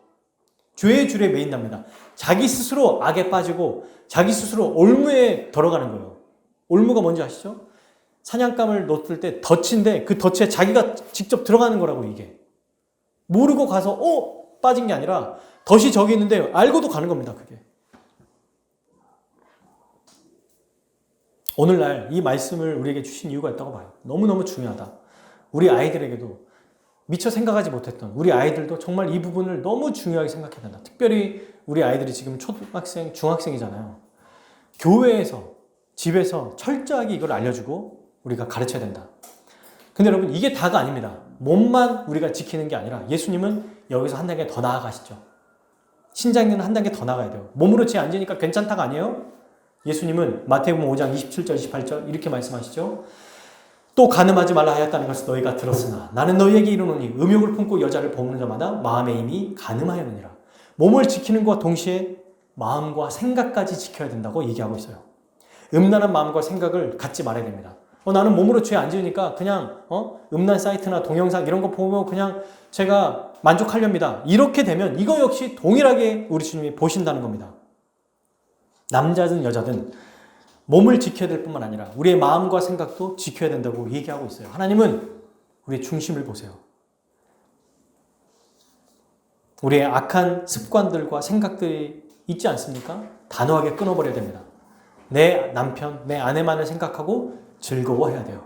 A: 죄의 줄에 매인답니다. 자기 스스로 악에 빠지고 자기 스스로 올무에 들어가는 거예요. 올무가 뭔지 아시죠? 사냥감을 놓을 때 덫인데 그 덫에 자기가 직접 들어가는 거라고 이게. 모르고 가서 빠진 게 아니라 덫이 저기 있는데 알고도 가는 겁니다. 그게. 오늘날 이 말씀을 우리에게 주신 이유가 있다고 봐요. 너무너무 중요하다. 우리 아이들에게도 미처 생각하지 못했던 우리 아이들도 정말 이 부분을 너무 중요하게 생각해야 된다. 특별히 우리 아이들이 지금 초등학생, 중학생이잖아요. 교회에서, 집에서 철저하게 이걸 알려주고 우리가 가르쳐야 된다. 근데 여러분 이게 다가 아닙니다. 몸만 우리가 지키는 게 아니라 예수님은 여기서 한 단계 더 나아가시죠. 신장님은 한 단계 더 나가야 돼요. 몸으로 죄 안 지니까 괜찮다가 아니에요. 예수님은 마태복음 5장 27절 28절 이렇게 말씀하시죠. 또 간음하지 말라 하였다는 것을 너희가 들었으나 나는 너희에게 이르노니 음욕을 품고 여자를 보는 자마다 마음에 이미 간음하였느니라. 몸을 지키는 것과 동시에 마음과 생각까지 지켜야 된다고 얘기하고 있어요. 음란한 마음과 생각을 갖지 말아야 됩니다. 나는 몸으로 죄 안 지으니까 그냥 음란 사이트나 동영상 이런 거 보면 그냥 제가 만족하렵니다. 이렇게 되면 이거 역시 동일하게 우리 주님이 보신다는 겁니다. 남자든 여자든 몸을 지켜야 될 뿐만 아니라 우리의 마음과 생각도 지켜야 된다고 얘기하고 있어요. 하나님은 우리의 중심을 보세요. 우리의 악한 습관들과 생각들이 있지 않습니까? 단호하게 끊어버려야 됩니다. 내 남편, 내 아내만을 생각하고 즐거워해야 돼요.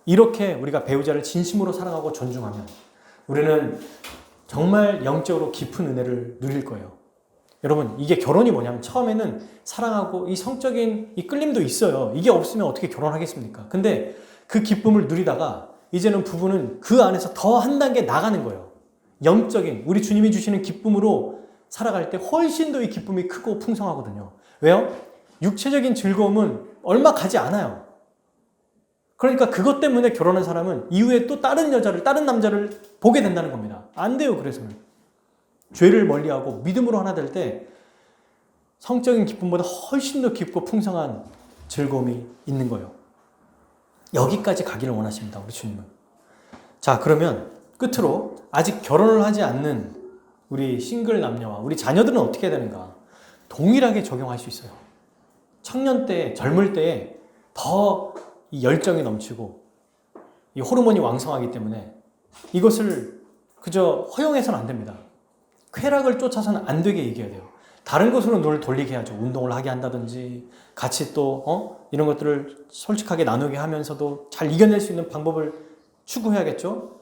A: 이렇게 우리가 배우자를 진심으로 사랑하고 존중하면 우리는 정말 영적으로 깊은 은혜를 누릴 거예요. 여러분 이게 결혼이 뭐냐면 처음에는 사랑하고 이 성적인 이 끌림도 있어요. 이게 없으면 어떻게 결혼하겠습니까? 근데 그 기쁨을 누리다가 이제는 부부는 그 안에서 더 한 단계 나가는 거예요. 영적인 우리 주님이 주시는 기쁨으로 살아갈 때 훨씬 더 이 기쁨이 크고 풍성하거든요. 왜요? 육체적인 즐거움은 얼마 가지 않아요. 그러니까 그것 때문에 결혼한 사람은 이후에 또 다른 여자를, 다른 남자를 보게 된다는 겁니다. 안 돼요, 그래서는. 죄를 멀리하고 믿음으로 하나 될 때 성적인 기쁨보다 훨씬 더 깊고 풍성한 즐거움이 있는 거예요. 여기까지 가기를 원하십니다, 우리 주님은. 자, 그러면 끝으로 아직 결혼을 하지 않는 우리 싱글 남녀와 우리 자녀들은 어떻게 해야 되는가? 동일하게 적용할 수 있어요. 청년 때, 젊을 때에 더 이 열정이 넘치고 이 호르몬이 왕성하기 때문에 이것을 그저 허용해서는 안 됩니다. 쾌락을 쫓아서는 안 되게 얘기해야 돼요. 다른 것으로 눈을 돌리게 해야죠. 운동을 하게 한다든지 같이 또 이런 것들을 솔직하게 나누게 하면서도 잘 이겨낼 수 있는 방법을 추구해야겠죠.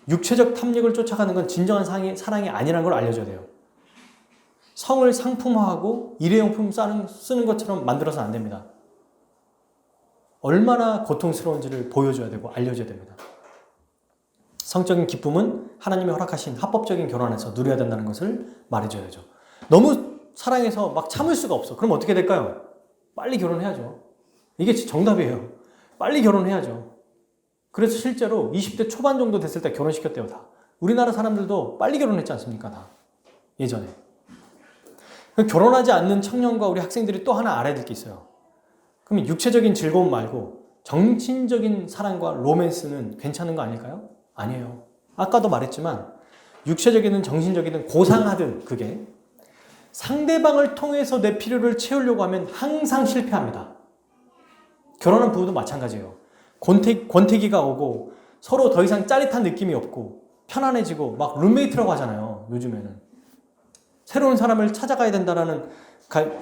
A: 육체적 탐닉을 쫓아가는 건 진정한 사랑이 아니라는 걸 알려줘야 돼요. 성을 상품화하고 일회용품 쓰는 것처럼 만들어서는 안 됩니다. 얼마나 고통스러운지를 보여줘야 되고 알려줘야 됩니다. 성적인 기쁨은 하나님이 허락하신 합법적인 결혼 안에서 누려야 된다는 것을 말해줘야죠. 너무 사랑해서 막 참을 수가 없어. 그럼 어떻게 될까요? 빨리 결혼해야죠. 이게 정답이에요. 빨리 결혼해야죠. 그래서 실제로 20대 초반 정도 됐을 때 결혼시켰대요, 다. 우리나라 사람들도 빨리 결혼했지 않습니까, 다. 예전에. 결혼하지 않는 청년과 우리 학생들이 또 하나 알아야 될 게 있어요. 그럼 육체적인 즐거움 말고 정신적인 사랑과 로맨스는 괜찮은 거 아닐까요? 아니에요. 아까도 말했지만 육체적이든 정신적이든 고상하든 그게 상대방을 통해서 내 필요를 채우려고 하면 항상 실패합니다. 결혼한 부부도 마찬가지예요. 권태기가 오고 서로 더 이상 짜릿한 느낌이 없고 편안해지고 막 룸메이트라고 하잖아요. 요즘에는. 새로운 사람을 찾아가야 된다라는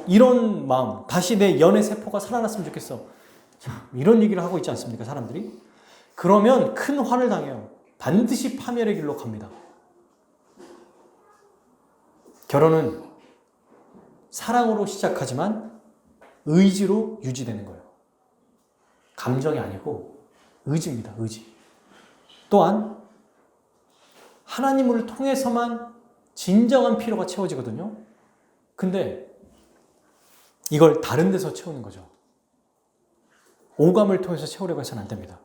A: 이런 마음, 다시 내 연애 세포가 살아났으면 좋겠어. 이런 얘기를 하고 있지 않습니까, 사람들이? 그러면 큰 화를 당해요. 반드시 파멸의 길로 갑니다. 결혼은 사랑으로 시작하지만 의지로 유지되는 거예요. 감정이 아니고 의지입니다. 의지. 또한 하나님을 통해서만 진정한 필요가 채워지거든요. 근데 이걸 다른 데서 채우는 거죠. 오감을 통해서 채우려고 해서는 안 됩니다.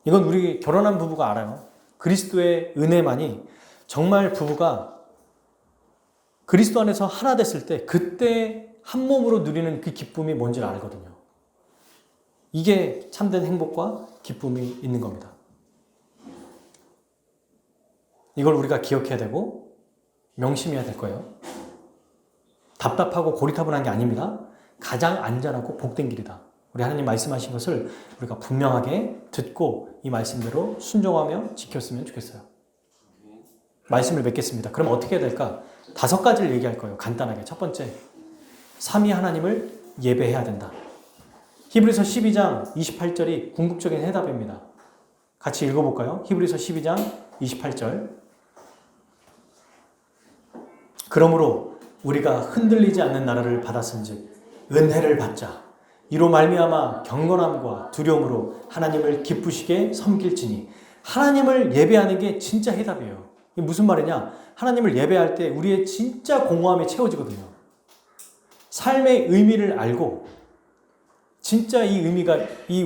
A: 이건 우리 결혼한 부부가 알아요. 그리스도의 은혜만이 정말 부부가 그리스도 안에서 하나 됐을 때 그때 한 몸으로 누리는 그 기쁨이 뭔지를 알거든요. 이게 참된 행복과 기쁨이 있는 겁니다. 이걸 우리가 기억해야 되고 명심해야 될 거예요. 답답하고 고리타분한 게 아닙니다. 가장 안전하고 복된 길이다. 우리 하나님 말씀하신 것을 우리가 분명하게 듣고 이 말씀대로 순종하며 지켰으면 좋겠어요. 말씀을 맺겠습니다. 그럼 어떻게 해야 될까? 5가지를 얘기할 거예요. 간단하게. 첫 번째, 삼위 하나님을 예배해야 된다. 히브리서 12장 28절이 궁극적인 해답입니다. 같이 읽어볼까요? 히브리서 12장 28절. 그러므로 우리가 흔들리지 않는 나라를 받았은즉 은혜를 받자. 이로 말미암아 경건함과 두려움으로 하나님을 기쁘시게 섬길지니. 하나님을 예배하는 게 진짜 해답이에요. 이게 무슨 말이냐? 하나님을 예배할 때 우리의 진짜 공허함이 채워지거든요. 삶의 의미를 알고 진짜 이 의미가,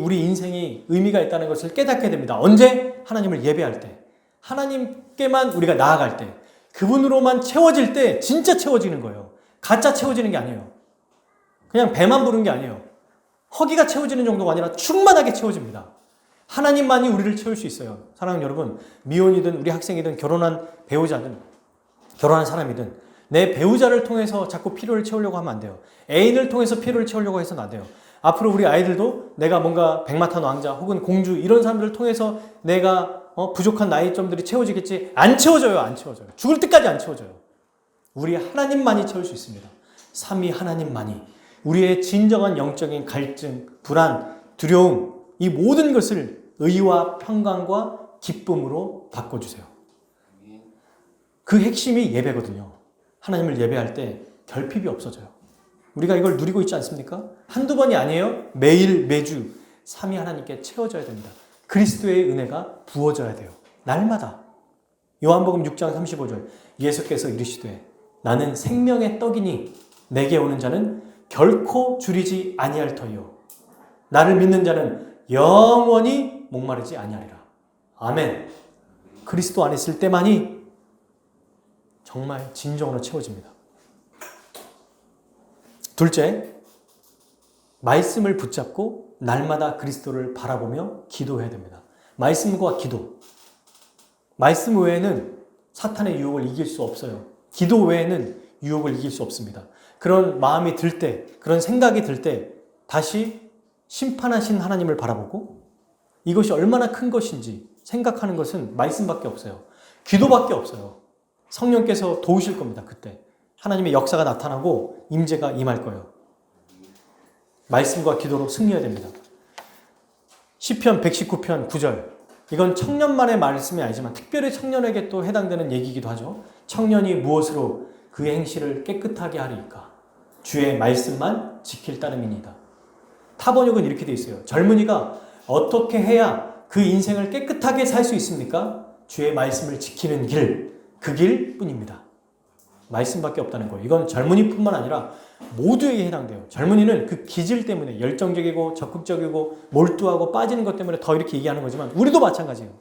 A: 우리 인생이 의미가 있다는 것을 깨닫게 됩니다. 언제? 하나님을 예배할 때. 하나님께만 우리가 나아갈 때. 그분으로만 채워질 때 진짜 채워지는 거예요. 가짜 채워지는 게 아니에요. 그냥 배만 부른 게 아니에요. 허기가 채워지는 정도가 아니라 충만하게 채워집니다. 하나님만이 우리를 채울 수 있어요. 사랑하는 여러분, 미혼이든 우리 학생이든 결혼한 배우자든 결혼한 사람이든 내 배우자를 통해서 자꾸 필요를 채우려고 하면 안 돼요. 애인을 통해서 필요를 채우려고 해서는 안 돼요. 앞으로 우리 아이들도 내가 뭔가 백마탄 왕자 혹은 공주 이런 사람들을 통해서 내가 부족한 나의 점들이 채워지겠지? 안 채워져요. 안 채워져요. 죽을 때까지 안 채워져요. 우리 하나님만이 채울 수 있습니다. 삼위 하나님만이 우리의 진정한 영적인 갈증, 불안, 두려움 이 모든 것을 의와 평강과 기쁨으로 바꿔주세요. 그 핵심이 예배거든요. 하나님을 예배할 때 결핍이 없어져요. 우리가 이걸 누리고 있지 않습니까? 한두 번이 아니에요. 매일 매주 삼위 하나님께 채워져야 됩니다. 그리스도의 은혜가 부어져야 돼요. 날마다. 요한복음 6장 35절 예수께서 이르시되 나는 생명의 떡이니 내게 오는 자는 결코 줄이지 아니할 터이요 나를 믿는 자는 영원히 목마르지 아니하리라. 아멘. 그리스도 안에 있을 때만이 정말 진정으로 채워집니다. 둘째, 말씀을 붙잡고 날마다 그리스도를 바라보며 기도해야 됩니다. 말씀과 기도. 말씀 외에는 사탄의 유혹을 이길 수 없어요. 기도 외에는 유혹을 이길 수 없습니다. 그런 마음이 들 때, 그런 생각이 들 때 다시 심판하신 하나님을 바라보고 이것이 얼마나 큰 것인지 생각하는 것은 말씀밖에 없어요. 기도밖에 없어요. 성령께서 도우실 겁니다. 그때 하나님의 역사가 나타나고 임재가 임할 거예요. 말씀과 기도로 승리해야 됩니다. 시편 119편 9절 이건 청년만의 말씀이 아니지만 특별히 청년에게 또 해당되는 얘기이기도 하죠. 청년이 무엇으로 그의 행실을 깨끗하게 하리이까? 주의 말씀만 지킬 따름이니이다. 타번역은 이렇게 돼 있어요. 젊은이가 어떻게 해야 그 인생을 깨끗하게 살 수 있습니까? 주의 말씀을 지키는 길, 그 길뿐입니다. 말씀밖에 없다는 거예요. 이건 젊은이뿐만 아니라 모두에게 해당돼요. 젊은이는 그 기질 때문에 열정적이고 적극적이고 몰두하고 빠지는 것 때문에 더 이렇게 얘기하는 거지만 우리도 마찬가지예요.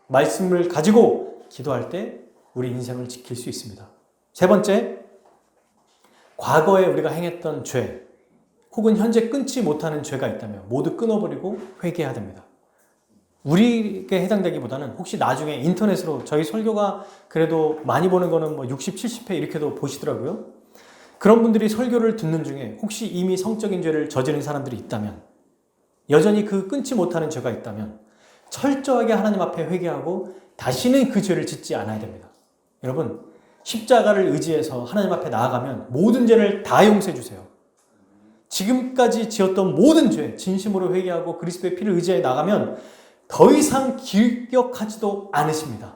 A: 말씀을 가지고 기도할 때 우리 인생을 지킬 수 있습니다. 세 번째, 과거에 우리가 행했던 죄 혹은 현재 끊지 못하는 죄가 있다면 모두 끊어버리고 회개해야 됩니다. 우리에게 해당되기보다는 혹시 나중에 인터넷으로 저희 설교가 그래도 많이 보는 거는 뭐 60, 70회 이렇게도 보시더라고요. 그런 분들이 설교를 듣는 중에 혹시 이미 성적인 죄를 저지른 사람들이 있다면, 여전히 그 끊지 못하는 죄가 있다면 철저하게 하나님 앞에 회개하고 다시는 그 죄를 짓지 않아야 됩니다. 여러분, 십자가를 의지해서 하나님 앞에 나아가면 모든 죄를 다 용서해 주세요. 지금까지 지었던 모든 죄 진심으로 회개하고 그리스도의 피를 의지해 나가면 더 이상 기억하지도 않으십니다.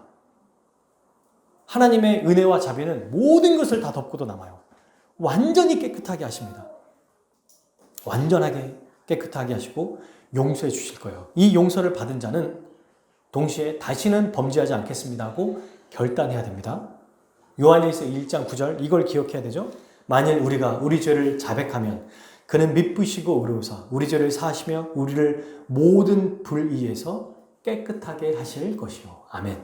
A: 하나님의 은혜와 자비는 모든 것을 다 덮고도 남아요. 완전히 깨끗하게 하십니다. 완전하게 깨끗하게 하시고 용서해 주실 거예요. 이 용서를 받은 자는 동시에 다시는 범죄하지 않겠습니다 하고 결단해야 됩니다. 요한일서 1장 9절 이걸 기억해야 되죠. 만일 우리가 우리 죄를 자백하면 그는 미쁘시고 의로우사 우리 죄를 사하시며 우리를 모든 불의에서 깨끗하게 하실 것이요. 아멘.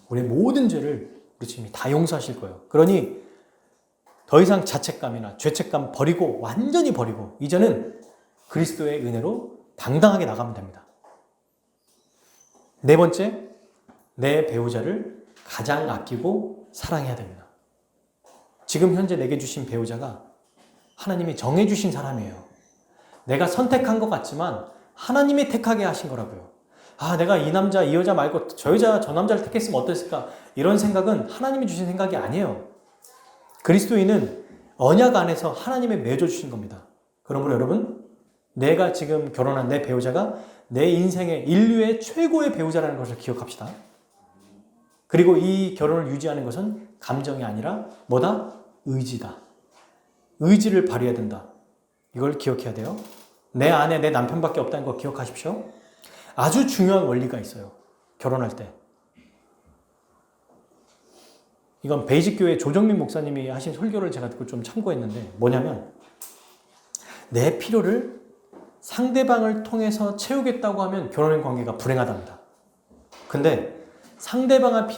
A: 우리의 모든 죄를 우리 주님이 다 용서하실 거예요. 그러니 더 이상 자책감이나 죄책감 버리고 완전히 버리고 이제는 그리스도의 은혜로 당당하게 나가면 됩니다. 네 번째, 내 배우자를 가장 아끼고 사랑해야 됩니다. 지금 현재 내게 주신 배우자가 하나님이 정해주신 사람이에요. 내가 선택한 것 같지만 하나님이 택하게 하신 거라고요. 아, 내가 이 남자, 이 여자 말고 저 여자, 저 남자를 택했으면 어땠을까? 이런 생각은 하나님이 주신 생각이 아니에요. 그리스도인은 언약 안에서 하나님이 맺어주신 겁니다. 그러므로 여러분, 내가 지금 결혼한 내 배우자가 내 인생의 인류의 최고의 배우자라는 것을 기억합시다. 그리고 이 결혼을 유지하는 것은 감정이 아니라 뭐다? 의지다. 의지를 발휘해야 된다. 이걸 기억해야 돼요. 내 안에 내 남편밖에 없다는 거 기억하십시오. 아주 중요한 원리가 있어요. 결혼할 때. 이건 베이직교회 조정민 목사님이 하신 설교를 제가 듣고 좀 참고했는데 뭐냐면 내 필요를 상대방을 통해서 채우겠다고 하면 결혼 관계가 불행하답니다. 근데 상대방의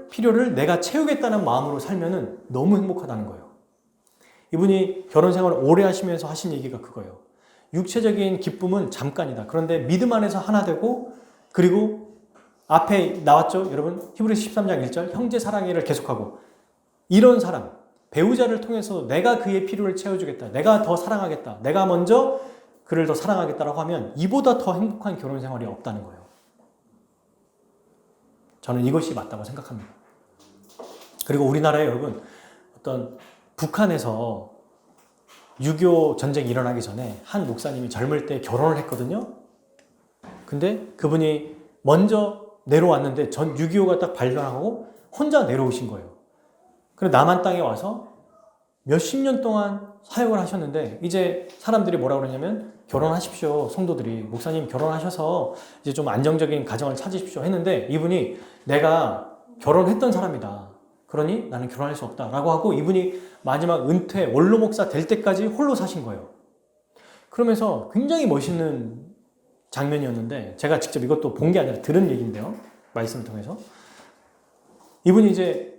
A: 필요를 내가 채우겠다는 마음으로 살면은 너무 행복하다는 거예요. 이분이 결혼 생활을 오래 하시면서 하신 얘기가 그거예요. 육체적인 기쁨은 잠깐이다. 그런데 믿음 안에서 하나 되고 그리고 앞에 나왔죠? 여러분 히브리서 13장 1절 형제 사랑해를 계속하고 이런 사람 배우자를 통해서 내가 그의 필요를 채워주겠다. 내가 더 사랑하겠다. 내가 먼저 그를 더 사랑하겠다라고 하면 이보다 더 행복한 결혼 생활이 없다는 거예요. 저는 이것이 맞다고 생각합니다. 그리고 우리나라에 여러분 어떤 북한에서 6.25 전쟁이 일어나기 전에 한 목사님이 젊을 때 결혼을 했거든요. 근데 그분이 먼저 내려왔는데 6.25가 딱 발견하고 혼자 내려오신 거예요. 그리고 남한 땅에 와서 몇십 년 동안 사역을 하셨는데 이제 사람들이 뭐라 그러냐면 결혼하십시오. 성도들이 목사님 결혼하셔서 이제 좀 안정적인 가정을 찾으십시오 했는데 이분이 내가 결혼했던 사람이다. 그러니 나는 결혼할 수 없다 라고 하고 이분이 마지막 은퇴 원로 목사 될 때까지 홀로 사신 거예요. 그러면서 굉장히 멋있는 장면이었는데 제가 직접 이것도 본 게 아니라 들은 얘기인데요. 말씀을 통해서 이분이 이제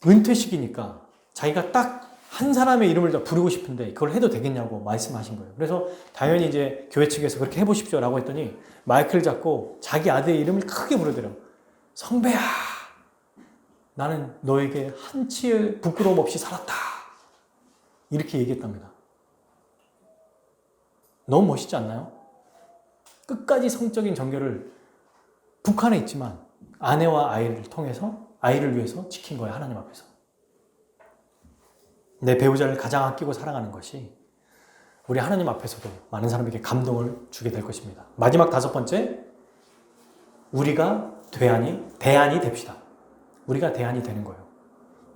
A: 은퇴식이니까 자기가 딱 한 사람의 이름을 더 부르고 싶은데 그걸 해도 되겠냐고 말씀하신 거예요. 그래서 당연히 이제 교회 측에서 그렇게 해보십시오 라고 했더니 마이크를 잡고 자기 아들의 이름을 크게 부르더래요. 성배야, 나는 너에게 한치의 부끄러움 없이 살았다. 이렇게 얘기했답니다. 너무 멋있지 않나요? 끝까지 성적인 정결을 북한에 있지만 아내와 아이를 통해서 아이를 위해서 지킨 거예요. 하나님 앞에서. 내 배우자를 가장 아끼고 사랑하는 것이 우리 하나님 앞에서도 많은 사람에게 감동을 주게 될 것입니다. 마지막 5번째, 우리가 대안이 됩시다. 우리가 대안이 되는 거예요.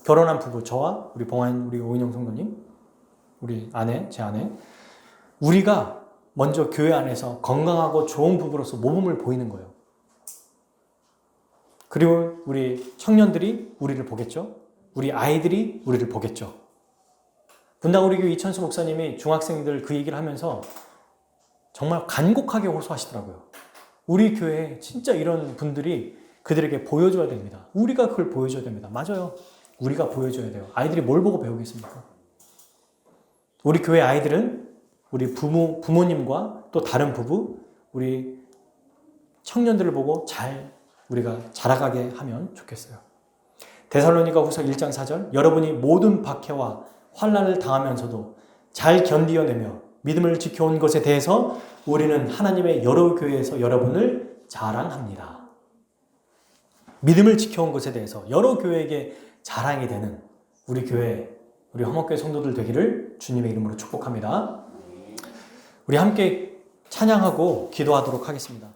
A: 결혼한 부부, 저와 우리 봉환, 우리 오인영 성도님, 우리 아내, 제 아내, 우리가 먼저 교회 안에서 건강하고 좋은 부부로서 모범을 보이는 거예요. 그리고 우리 청년들이 우리를 보겠죠. 우리 아이들이 우리를 보겠죠. 분당 우리 교회 이천수 목사님이 중학생들 그 얘기를 하면서 정말 간곡하게 호소하시더라고요. 우리 교회에 진짜 이런 분들이 그들에게 보여줘야 됩니다. 우리가 그걸 보여줘야 됩니다. 맞아요. 우리가 보여줘야 돼요. 아이들이 뭘 보고 배우겠습니까? 우리 교회 아이들은 우리 부모님과 또 다른 부부, 우리 청년들을 보고 우리가 자라가게 하면 좋겠어요. 데살로니가 후서 1장 4절, 여러분이 모든 박해와 환난을 당하면서도 잘 견디어내며 믿음을 지켜온 것에 대해서 우리는 하나님의 여러 교회에서 여러분을 자랑합니다. 믿음을 지켜온 것에 대해서 여러 교회에게 자랑이 되는 우리 교회, 우리 화목교회 성도들 되기를 주님의 이름으로 축복합니다. 우리 함께 찬양하고 기도하도록 하겠습니다.